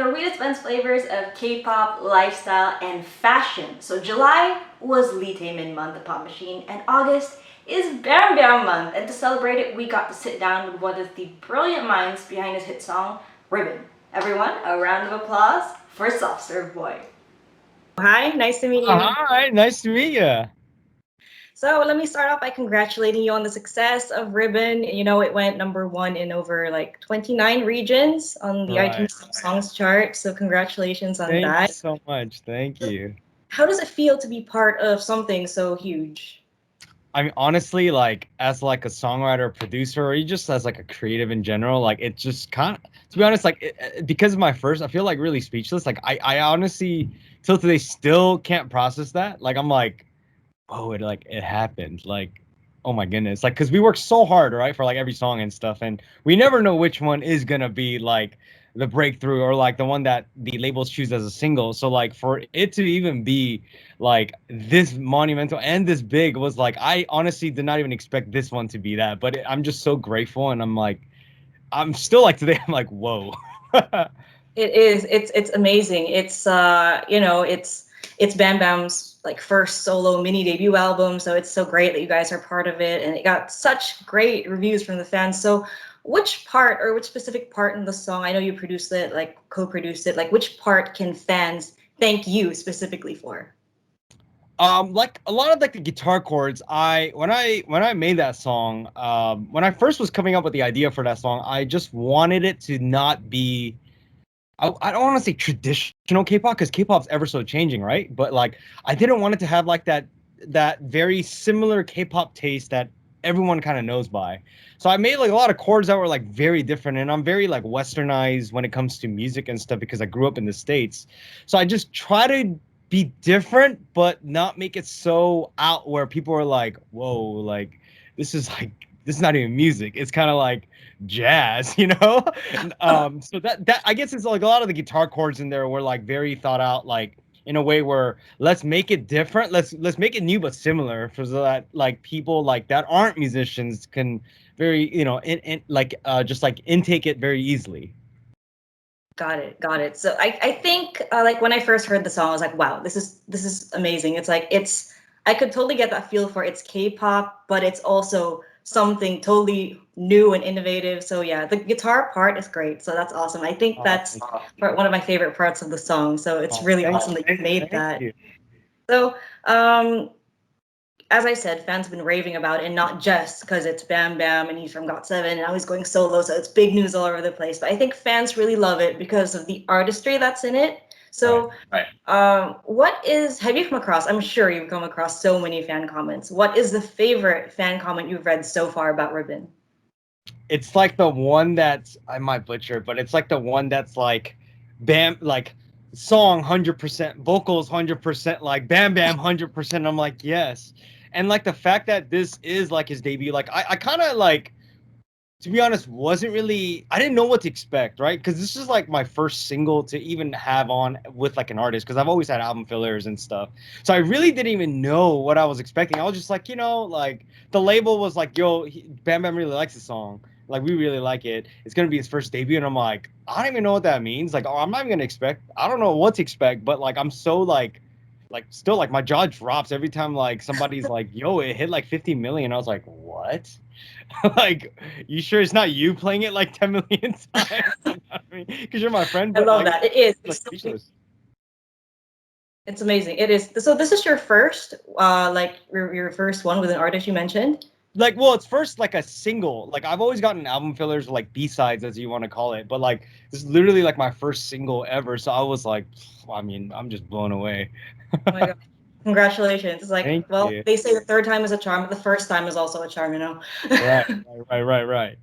your weirdest blends flavors of K-pop, lifestyle, and fashion. So July was Lee Taemin month, the pop machine, and August is BamBam month. And to celebrate it, we got to sit down with one of the brilliant minds behind his hit song, Ribbon. Everyone, a round of applause for Softserve Boy. Hi, nice to meet you. Hi, nice to meet you. So let me start off by congratulating you on the success of Ribbon. You know, it went #1 in over like 29 regions on the Right. iTunes Songs chart. So congratulations on Thank you that. so much. Thank you. How does it feel to be part of something so huge? I mean, honestly, like as like a songwriter, producer, or you just as like a creative in general, like it's just kind of, to be honest, like because of my first, I feel like really speechless. Like I honestly till today still can't process that. Like I'm like, oh, it happened. Like, oh my goodness. Like, cause we work so hard, right, for like every song and stuff, and we never know which one is gonna be like the breakthrough or like the one that the labels choose as a single. So like for it to even be like this monumental and this big was like I honestly did not even expect this one to be that. But I'm just so grateful, and I'm like I'm still like today. I'm like whoa. It is. It's amazing. It's Bam Bam's like first solo mini debut album, so it's so great that you guys are part of it, and it got such great reviews from the fans. So, which part or which specific part in the song? I know you produced it, like co-produced it. Like, which part can fans thank you specifically for? Like a lot of like the guitar chords, when I made that song, when I first was coming up with the idea for that song, I just wanted it to not be, I don't want to say traditional K-pop because K-pop's ever so changing, right? But like I didn't want it to have like that very similar K-pop taste that everyone kind of knows by. So I made like a lot of chords that were like very different, and I'm very like westernized when it comes to music and stuff because I grew up in the States. So I just try to be different, but not make it so out where people are like, "Whoa, like this is not even music. It's kind of like jazz," you know? So that I guess it's like a lot of the guitar chords in there were like very thought out, like in a way where let's make it different, let's make it new but similar, for so that like people like that aren't musicians can very in like just like intake it very easily. Got it, got it. So I think like when I first heard the song, I was like, wow, this is amazing. It's like I could totally get that feel for it's K-pop, but it's also something totally new and innovative. So yeah, the guitar part is great. So that's awesome. I think Oh, that's one of my favorite parts of the song. So it's really thank awesome that you made thank that. you. So as I said, fans have been raving about it, and not just because it's Bam Bam and he's from GOT7 and now he's going solo, so it's big news all over the place. But I think fans really love it because of the artistry that's in it. Right. So, have you come across? I'm sure you've come across so many fan comments. What is the favorite fan comment you've read so far about Ribbon? It's like the one that's, I might butcher it, but it's like the one that's like bam, like song 100%, vocals 100%, like bam bam 100%. I'm like, yes. And like the fact that this is like his debut, like I kind of like, to be honest, wasn't really, I didn't know what to expect, right? Because this is like my first single to even have on with like an artist, because I've always had album fillers and stuff. So I really didn't even know what I was expecting. I was just like, like the label was like, yo, Bam Bam really likes the song. Like, we really like it. It's going to be his first debut. And I'm like, I don't even know what that means. Like, oh, I'm not even going to expect, I don't know what to expect, but like, I'm so like still like my jaw drops every time like somebody's like, yo, it hit like 50 million. I was like, what? Like, you sure it's not you playing it like 10 million times? I mean, because you're my friend, I but love like, that. It is. like speechless. It's amazing. It is. So this is your first, like your first one with an artist you mentioned. Like, well, it's first like a single. Like, I've always gotten album fillers, or like B-sides, as you want to call it. But like, this is literally like my first single ever. So I was like, I mean, I'm just blown away. Oh my God. Congratulations. It's like, Thank well, you. they say the third time is a charm, but the first time is also a charm, you know? Right, right.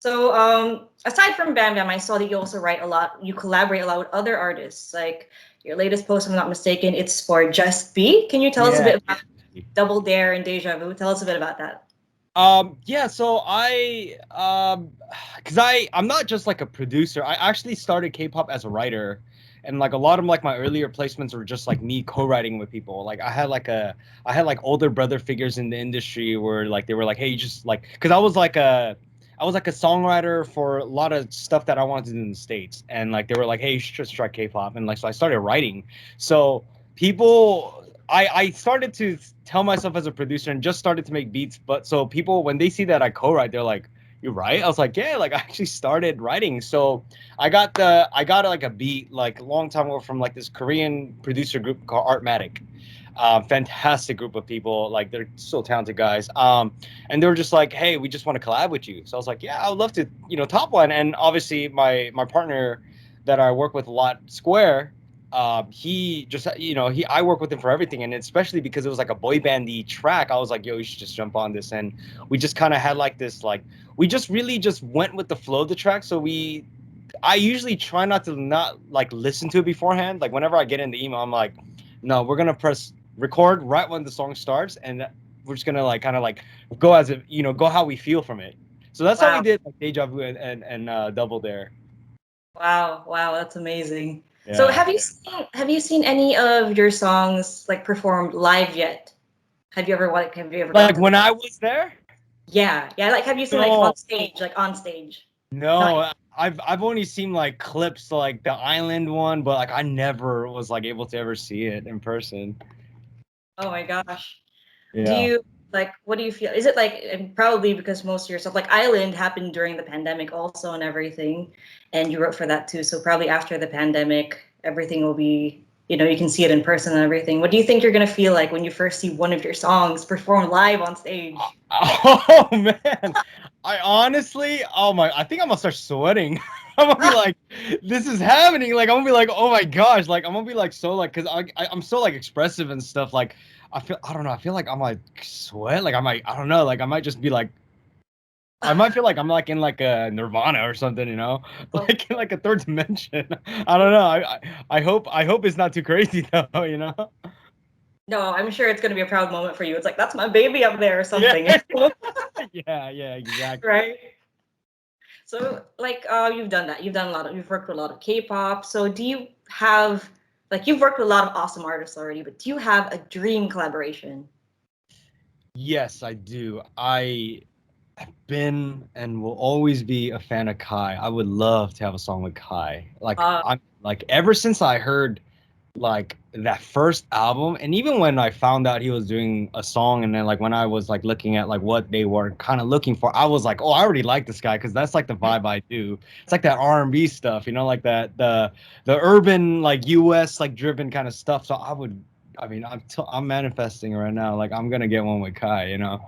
So, aside from Bam Bam, I saw that you also write a lot, you collaborate a lot with other artists. Like your latest post, if I'm not mistaken, it's for Just Be. Can you tell us a Yeah. bit about Double Dare and Deja Vu? Tell us a bit about that. Yeah, so cause I'm not just like a producer. I actually started K-pop as a writer, and like a lot of like my earlier placements were just like me co-writing with people. Like I had like older brother figures in the industry where like they were like, hey, you just like, cause I was like I was like a songwriter for a lot of stuff that I wanted to do in the States. And like they were like, hey, you should just try K-pop. And like so I started writing. So people I started to tell myself as a producer and just started to make beats. But so people when they see that I co-write, they're like, you write? I was like, yeah, like I actually started writing. So I got like a beat like a long time ago from like this Korean producer group called Artmatic. Fantastic group of people. Like they're so talented guys. And they were just like, hey, we just want to collab with you. So I was like, yeah, I would love to, top line. And obviously my partner that I work with a lot, Square, he just, I work with him for everything. And especially because it was like a boy bandy track, I was like, yo, you should just jump on this. And we just kind of had like this, like, we just really just went with the flow of the track. So I usually try not like listen to it beforehand. Like whenever I get in the email, I'm like, no, we're going to press record right when the song starts. And we're just gonna like kind of like go as if go how we feel from it. So that's how we Wow. did like Deja Vu and Double Dare. Wow, wow, that's amazing. So Yeah. have you seen any of your songs like performed live yet? Have you ever gone Like to the when I was there? Yeah, yeah, like have you seen like No, on stage? Not no. yet. I've only seen like clips like the Island one, but like I never was like able to ever see it in person. Oh my gosh. Do Yeah. you like what do you feel? Is it like and probably because most of your stuff like Island happened during the pandemic also and everything, and you wrote for that too. So probably after the pandemic, everything will be, you can see it in person and everything. What do you think you're gonna feel like when you first see one of your songs performed live on stage? Oh man. I honestly, oh my, I think I'm gonna start sweating. I'm gonna be like, this is happening. Like I'm gonna be like, oh my gosh, like I'm gonna be like so like, cause I'm so like expressive and stuff. Like I don't know, I feel like I'm like sweat. Like I don't know, like I might just be like, I might feel like I'm like in like a Nirvana or something, Oh, like in like a third dimension. I don't know. I hope it's not too crazy though. no, I'm sure it's gonna be a proud moment for you. It's like that's my baby up there or Yeah, something, yeah, exactly. right? So, like, you've done that. You've worked with a lot of K-pop. So, do you have, like, you've worked with a lot of awesome artists already, but do you have a dream collaboration? Yes, I do. I have been and will always be a fan of Kai. I would love to have a song with Kai. Like Uh, I'm like ever since I heard like that first album, and even when I found out he was doing a song, and then like when I was like looking at like what they were kind of looking for, I was like, oh, I already like this guy because that's like the vibe I do. It's like that R&B stuff, like that the urban like US like driven kind of stuff. So I mean, I'm manifesting right now. Like I'm gonna get one with Kai, like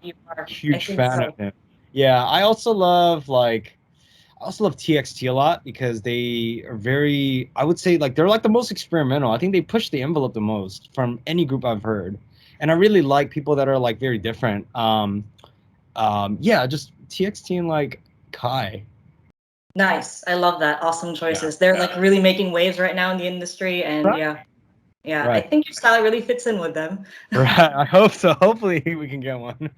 you are. I huge think fan of so. him. Yeah, I also love TXT a lot because they are very, I would say, like, they're like the most experimental. I think they push the envelope the most from any group I've heard. And I really like people that are like very different. Yeah, just TXT and like Kai. Nice. I love that. Awesome Yeah. choices. They're like really making waves right now in the industry, and Right. yeah, yeah. I Right. think your style really fits in with them. Right. I hope so. Hopefully we can get one.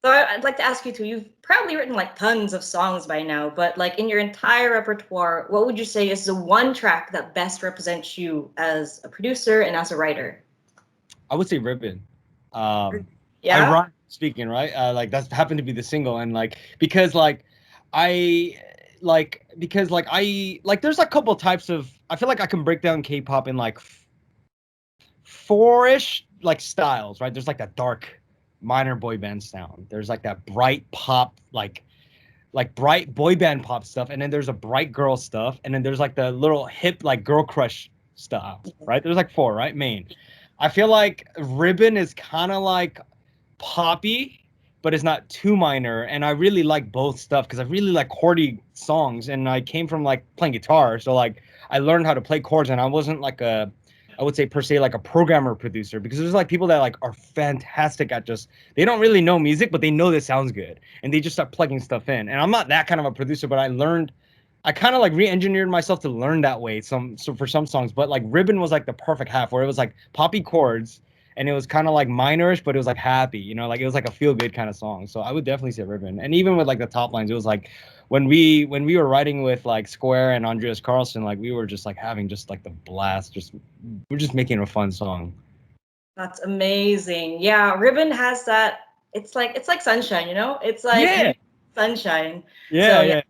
So I'd like to ask you too. You've probably written like tons of songs by now, but like in your entire repertoire, what would you say is the one track that best represents you as a producer and as a writer? I would say Ribbon. Um, Yeah. Ironic speaking, right? Like that's happened to be the single, and like because like I because like I like there's a couple types of I feel like I can break down K-pop in like four-ish like styles, right? There's like that dark minor boy band sound. There's like that bright pop like bright boy band pop stuff, and then there's a bright girl stuff, and then there's like the little hip like girl crush stuff, right? There's like four, right? Main. I feel like Ribbon is kind of like poppy, but it's not too minor. And I really like both stuff because I really like chordy songs. And I came from like playing guitar, so like I learned how to play chords. And I wasn't like I would say per se like a programmer producer because there's like people that like are fantastic at just they don't really know music, but they know this sounds good, and they just start plugging stuff in. And I'm not that kind of a producer, but I kind of like re-engineered myself to learn that way so for some songs, but like Ribbon was like the perfect half where it was like poppy chords and it was kind of like minorish, but it was like happy, like it was like a feel good kind of song. So I would definitely say Ribbon. And even with like the top lines, it was like when we were writing with like Square and Andreas Carlson, like we were just like having just like the blast, just we're just making a fun song. That's amazing. Yeah, Ribbon has that. It's like sunshine, you know? It's like Yeah. Sunshine. So Yeah, yeah, yeah.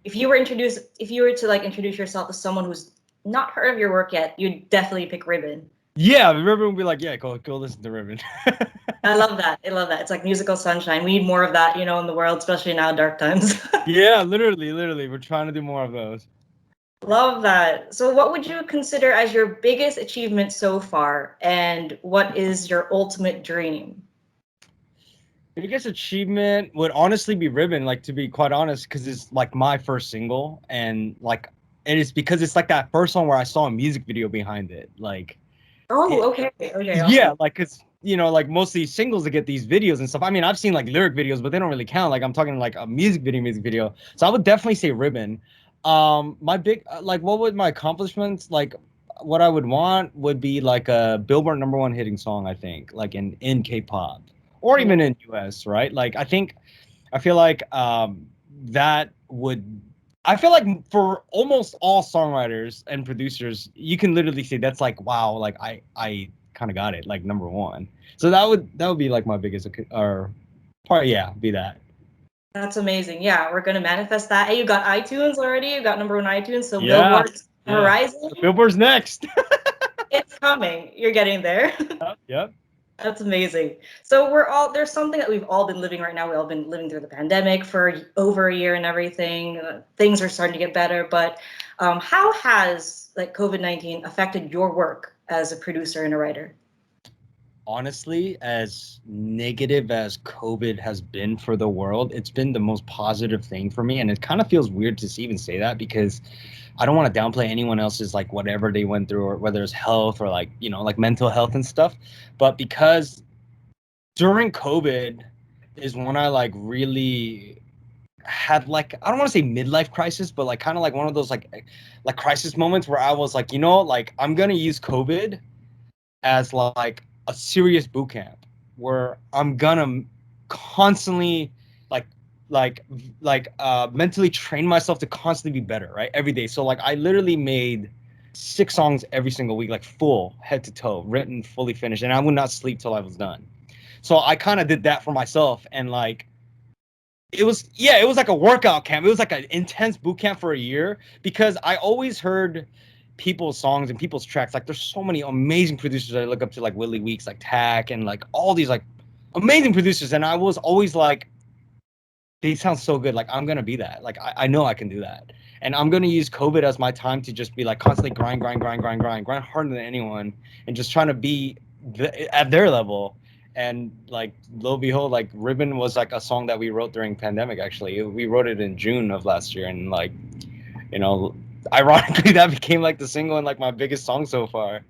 if you were to like introduce yourself to someone who's not heard of your work yet, you'd definitely pick Ribbon. Yeah, Ribbon would be like, yeah, go listen to Ribbon. I love that. I love that. It's like musical sunshine. We need more of that, in the world, especially now, dark times. Yeah, literally. We're trying to do more of those. Love that. So, what would you consider as your biggest achievement so far, and what is your ultimate dream? Biggest achievement would honestly be Ribbon, like to be quite honest, because it's like my first single, and like it is because it's like that first song where I saw a music video behind it. Like Oh, it, okay. Okay, yeah, awesome. like cause like most of these singles that get these videos and stuff. I mean, I've seen like lyric videos, but they don't really count. Like I'm talking like a music video. So I would definitely say Ribbon. My big like what would my accomplishments like? What I would want would be like a Billboard #1 hitting song. I think like in K-pop or Mm. even in US, right? Like I feel like that would. I feel like for almost all songwriters and producers, you can literally say that's like wow, like I kind of got it, like #1. So that would be like my biggest or part. Yeah, be that. That's amazing. Yeah, we're gonna manifest that. Hey, you got iTunes already. You got number one iTunes. So Yeah, Billboard's yeah. horizon. Billboard's next. It's coming. You're getting there. Yep, yep. That's amazing. So there's something that we've all been living right now. We've all been living through the pandemic for over a year and everything. Things are starting to get better, but how has like COVID-19 affected your work as a producer and a writer? Honestly, as negative as COVID has been for the world, it's been the most positive thing for me. And it kind of feels weird to even say that because I don't want to downplay anyone else's like whatever they went through or whether it's health or like, like mental health and stuff. But because during COVID is when I like really had like I don't want to say midlife crisis, but like kind of like one of those like crisis moments where I was like, like I'm gonna use COVID as like a serious boot camp where I'm gonna constantly like like mentally train myself to constantly be better, right? Every day. So like I literally made 6 songs every single week, like full head to toe, written, fully finished, and I would not sleep till I was done. So I kind of did that for myself and like it was like a workout camp. It was like an intense boot camp for a year because I always heard people's songs and people's tracks. Like there's so many amazing producers I look up to, like Willie Weeks, like Tack, and like all these like amazing producers. And I was always like, they sound so good. Like I'm gonna be that. Like I know I can do that. And I'm gonna use COVID as my time to just be like constantly grind harder than anyone, and just trying to be at their level. And like lo and behold, like Ribbon was like a song that we wrote during pandemic. Actually, we wrote it in June of last year, and like you know, ironically, that became like the single and like my biggest song so far.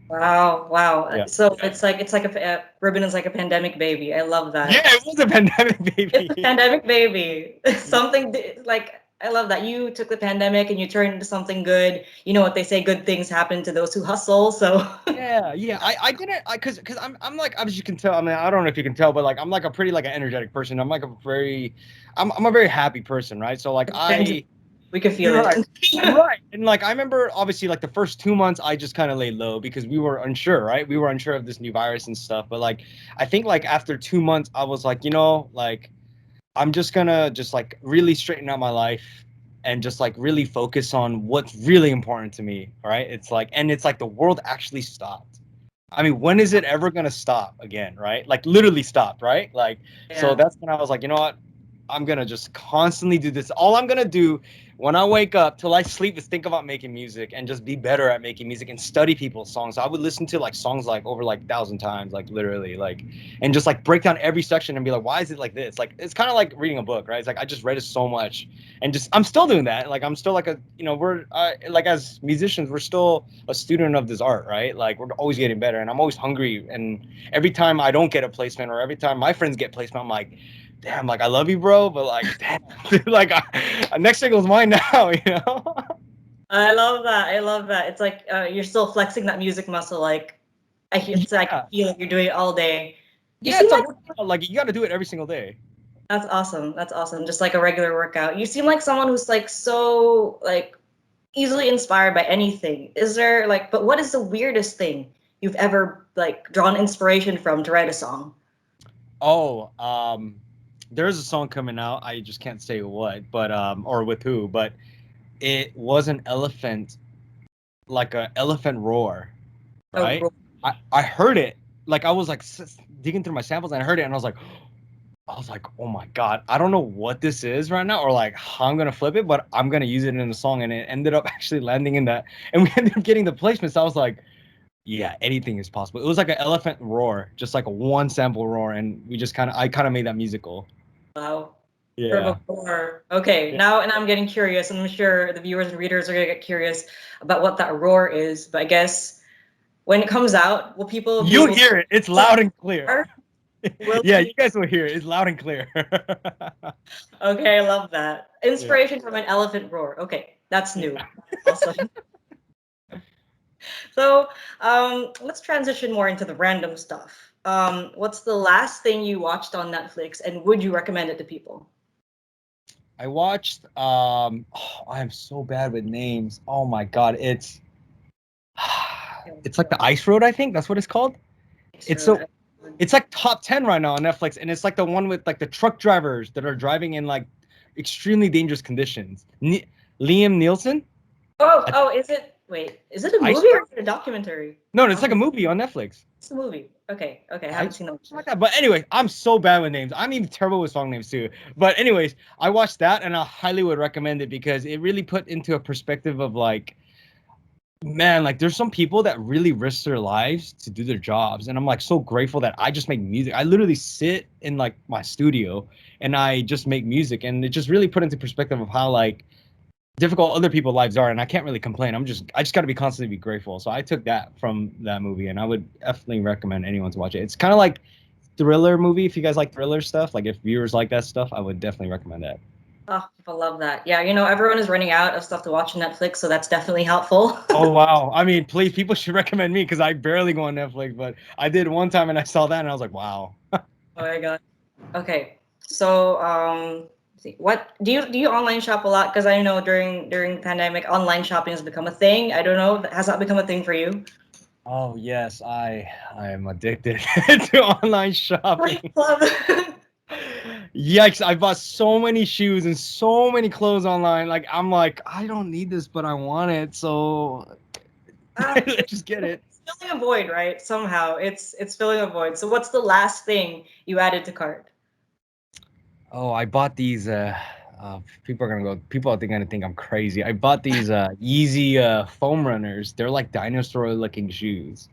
Wow, wow. Yeah. So it's like a Ribbon is like a pandemic baby. I love Yeah, that. it was a pandemic It's a baby. pandemic baby. Yeah. Like I love that you took the pandemic and you turned it into something good. You know what they say, good things happen to those who hustle. So Yeah. I didn't because I'm like as you can tell. I mean, I don't know if you can tell, but like I'm like a pretty like an energetic person. I'm a very happy person, right? So like we can feel you're it. right. Right. And like I remember obviously like the first 2 months I just kind of laid low because we were unsure, right? We were unsure of this new virus and stuff. But like I think like after 2 months I was like, like I'm just gonna just like really straighten out my life and just like really focus on what's really important to me. Right. It's like the world actually stopped. I mean, when is it ever gonna stop again? Right. Like literally stopped. Right. Like, so Yeah. that's when I was like, you know what? I'm gonna just constantly do this. All I'm gonna do when I wake up till I sleep is think about making music and just be better at making music and study people's songs. So I would listen to like songs like over like 1,000 times, like literally, like and just like break down every section and be like, why is it like this? Like it's kind of like reading a book, right? It's like I just read it so much, and just I'm still doing that. Like I'm still like we're like as musicians, we're still a student of this art, right? Like we're always getting better, and I'm always hungry. And every time I don't get a placement, or every time my friends get placement, I'm like, damn, like I love you, bro, but like, damn, dude, like next single's mine now, you know? I love that. I love that. It's like you're still flexing that music muscle. Like it's like I Yeah, feel like you're doing it all day. You yeah, seem it's a like workout. Like you got to do it every single day. that's awesome. That's awesome. Just like a regular workout. You seem like someone who's like so like easily inspired by anything. Is there like, but what is the weirdest thing you've ever like drawn inspiration from to write a song? Oh, there's a song coming out. I just can't say what, but or with who, but it was an elephant, like a elephant roar, Oh, right? I heard it, like I was like digging through my samples and I heard it and I was like, oh my god, I don't know what this is right now or like how I'm gonna flip it, but I'm gonna use it in a song, and it ended up actually landing in that, and we ended up getting the placements. I was like, yeah, anything is possible. It was like an elephant roar, just like a one sample roar, and I kind of made that musical. wow. Yeah. Before. Okay, Yeah. now and I'm getting curious, and I'm sure the viewers and readers are gonna get curious about what that roar is. But I guess when it comes out, will people be You able to hear it. It's loud and clear. roar? Will Yeah, you people? guys will hear it. It's loud and clear. Okay, I love that. Yeah. Inspiration from an elephant roar. Okay, that's new. Awesome. So, let's transition more into the random stuff. What's the last thing you watched on Netflix, and would you recommend it to people? I watched oh, I'm so bad with names. Oh my god, it's like the Ice Road, I think. That's what it's called. It's so it's like top 10 right now on Netflix, and it's like the one with like the truck drivers that are driving in like extremely dangerous conditions. Liam Nielsen? Is it? Wait, is it a Ice movie or Road? is it a documentary? No, it's like a Okay, movie on Netflix. it's a movie. Okay, I haven't Ice seen Road? that. Something like that. But anyway, I'm so bad with names. I'm even terrible with song names too. But anyways, I watched that and I highly would recommend it because it really put into a perspective of like, man, like there's some people that really risk their lives to do their jobs, and I'm like so grateful that I just make music. I literally sit in like my studio and I just make music, and it just really put into perspective of how like difficult other people's lives are, and I can't really complain. I just got to be constantly be grateful. So I took that from that movie, and I would definitely recommend anyone to watch it. It's kind of like thriller movie. If you guys like thriller stuff, like if viewers like that stuff, I would definitely recommend that. Oh, people love that. Yeah, everyone is running out of stuff to watch on Netflix, so that's definitely helpful. Oh wow! I mean, please, people should recommend me because I barely go on Netflix, but I did one time and I saw that and I was like, wow. Oh my god. Okay. So, let's see. What do you online shop a lot? Because I know during the pandemic, online shopping has become a thing. I don't know. Has that become a thing for you? Oh yes, I am addicted to online I shopping. love it. Yikes! I bought so many shoes and so many clothes online. Like I'm like, I don't need this, but I want it, so I It's just get it. filling a void, right? Somehow it's filling a void. So what's the last thing you added to cart? Oh, I bought these. People are gonna go. People are gonna think I'm crazy. I bought these Yeezy foam runners. They're like dinosaur-looking shoes.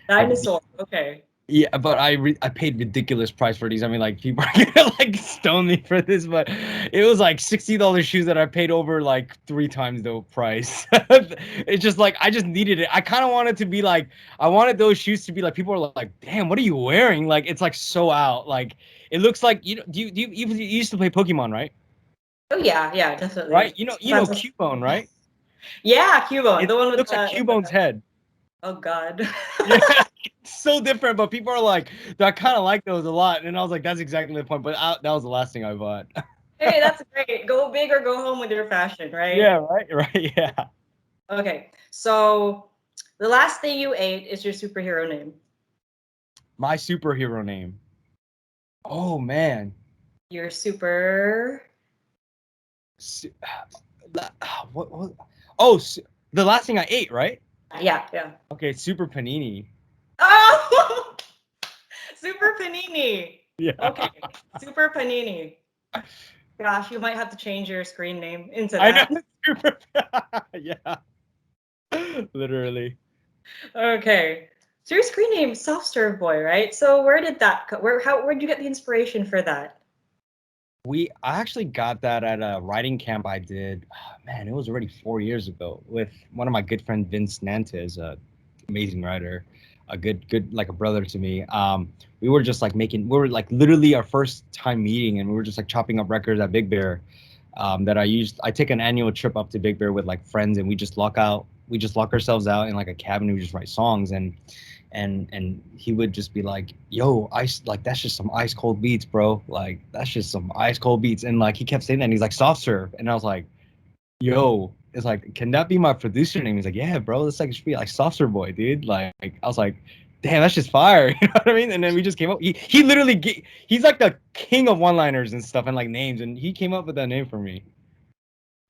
I Dinosaur. Okay. Yeah, but I paid ridiculous price for these. I mean, like people are gonna like stone me for this, but it was like $60 shoes that I paid over like three times the price. It's just like I just needed it. I kind of wanted to be like I wanted those shoes to be like people are like, damn, what are you wearing? Like it's like so out. Like it looks like you know. You used to play Pokemon, right? Oh yeah, definitely. Right? You know Cubone, right? Yeah, Cubone, It the one with looks like Cubone's head. oh god. Yeah, it's so different, but people are like, I kind of like those a lot, and I was like, that's exactly the point. But that was the last thing I bought. Hey, that's great. Go big or go home with your fashion, Yeah, right? right, right, yeah. Okay. So the last thing you ate is your superhero name. My superhero name. Oh man. Your super Su- what? Oh, the last thing I ate, right? yeah. Okay, Super Panini. Oh, Super Panini. Yeah, Okay, Super Panini. Gosh, you might have to change your screen name into I know. that. Super. Yeah, literally. Okay. So your screen name is Softserve Boy, right? So where did that where'd you get the inspiration for that? I actually got that at a writing camp I did. Man, it was already 4 years ago with one of my good friend Vince Nantes, a amazing writer, a good like a brother to me. We were just like we were like literally our first time meeting, and we were just like chopping up records at Big Bear. I take an annual trip up to Big Bear with like friends, and we just lock ourselves out in like a cabin, and we just write songs, and he would just be like, yo, ice, like that's just some ice cold beats, bro, like that's just some ice cold beats, and like he kept saying that, and he's like soft serve, and I was like, yo, it's like, can that be my producer name? He's like, yeah, bro, this like should be like Softserve Boy, dude. Like I was like, damn, that's just fire. You know what I mean? And then we just came up. He literally he's like the king of one-liners and stuff and like names, and he came up with that name for me.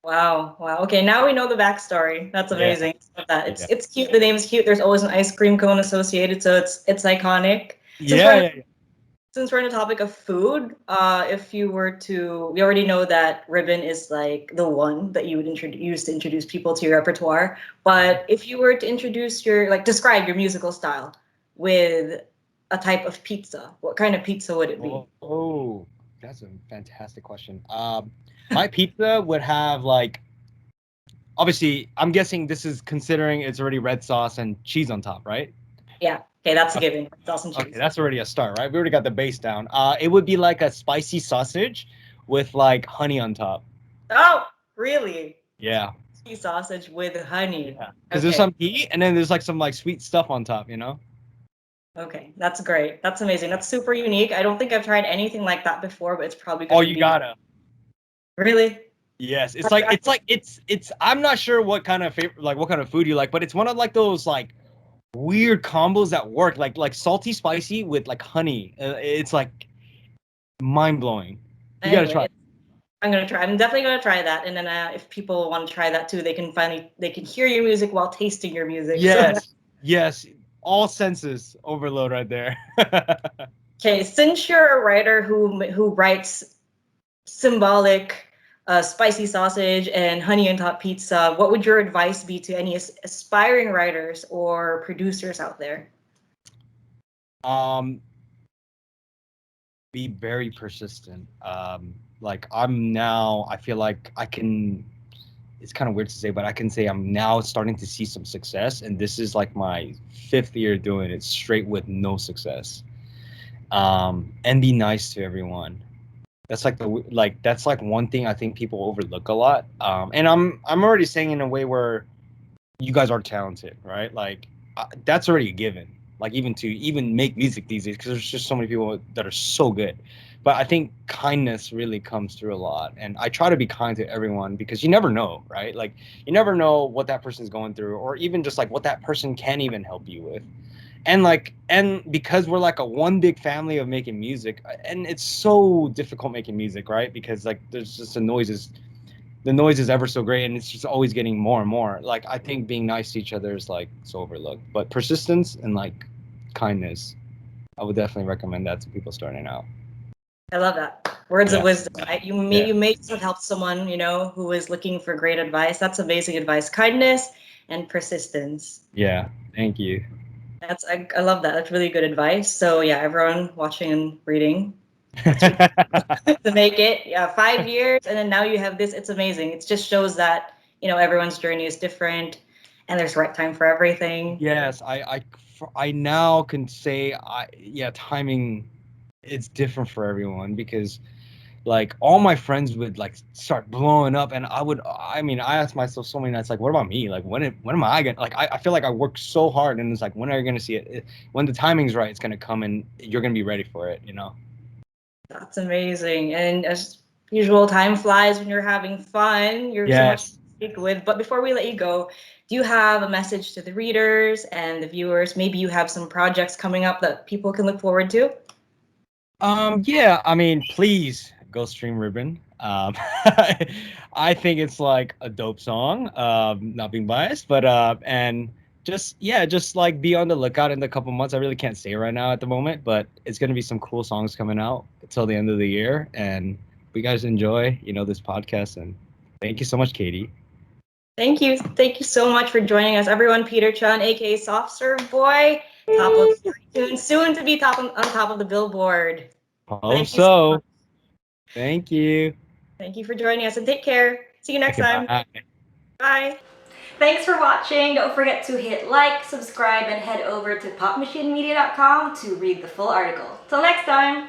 Wow, wow. Okay, now we know the backstory. That's Yeah, amazing. Love that. yeah, It's cute. The name is cute. There's always an ice cream cone associated, so it's iconic. Since yeah, we're yeah, yeah. since we're on the topic of food, if you were to, we already know that ribbon is like the one that you would use to introduce people to your repertoire. But if you were to introduce your, like, describe your musical style with a type of pizza, what kind of pizza would it be? Oh, that's a fantastic question. My pizza would have like obviously. I'm guessing this is considering it's already red sauce and cheese on top, right? Yeah. Okay, that's a Okay, given. Sauce and okay, cheese. that's already a start, right? We already got the base down. It would be like a spicy sausage with like honey on top. Oh, really? Yeah, Cheese sausage with honey. yeah. Because there's Okay. some heat and then there's like some like sweet stuff on top, you know? Okay. That's great. That's amazing. That's super unique. I don't think I've tried anything like that before, but it's probably Oh, going to you be gotta. really. Yes, it's I'm not sure what kind of favorite like what kind of food you like, but it's one of like those like weird combos that work like salty spicy with like honey. It's like mind blowing. You gotta try. Anyway, I'm gonna try. I'm definitely gonna try that. And then if people want to try that too, they can hear your music while tasting your music. So Yes, yes, all senses overload right there. okay, since you're a writer who writes symbolic spicy sausage and honey on top pizza, what would your advice be to any aspiring writers or producers out there? um, be very persistent. Like I'm now, I feel like I can. It's kind of weird to say, but I can say I'm now starting to see some success, and this is like my fifth year doing it straight with no success. And be nice to everyone. That's like that's like one thing I think people overlook a lot. And I'm already saying in a way where you guys are talented, right? Like that's already a given. Like even to even make music these days, because there's just so many people that are so good. But I think kindness really comes through a lot, and I try to be kind to everyone because you never know, right? Like you never know what that person's going through, or even just like what that person can even help you with. And because we're like a one big family of making music, and it's so difficult making music, right? Because like there's just the noise is ever so great and it's just always getting more and more. Like I think being nice to each other is like so overlooked, but persistence and like kindness, I would definitely recommend that to people starting out. I love that. Words of Yeah, wisdom. Right? yeah, You may have helped someone, who is looking for great advice. That's amazing advice. Kindness and persistence. yeah. Thank you. I love that. That's really good advice. So yeah, everyone watching and reading, that's what to make it. Yeah, 5 years, and then now you have this. It's amazing. It just shows that everyone's journey is different, and there's right time for everything. Yes, I now can say yeah, timing it's different for everyone because like all my friends would like start blowing up and I mean I asked myself so many nights like what about me, like when am I gonna like I feel like I worked so hard and it's like when are you gonna see it? When the timing's right it's gonna come and you're gonna be ready for it, you know. That's amazing. And as usual, time flies when you're having fun. You're so much to Yes. speak with. But before we let you go, do you have a message to the readers and the viewers? Maybe you have some projects coming up that people can look forward to. Yeah, I mean please go stream Ribbon. I think it's like a dope song, not being biased, but and just yeah, just like be on the lookout in a couple months. I really can't say right now at the moment, but it's gonna be some cool songs coming out until the end of the year. And we guys enjoy, this podcast. And thank you so much, Katie. Thank you. Thank you so much for joining us, everyone. Peter Chun, aka Softserve Boy, top of iTunes, soon to be on top of the Billboard. Hope Thank you so much. so. Thank you. Thank you for joining us and take care. See you next Okay, time. bye. Bye. Thanks for watching. Don't forget to hit like, subscribe, and head over to popmachinemedia.com to read the full article. Till next time.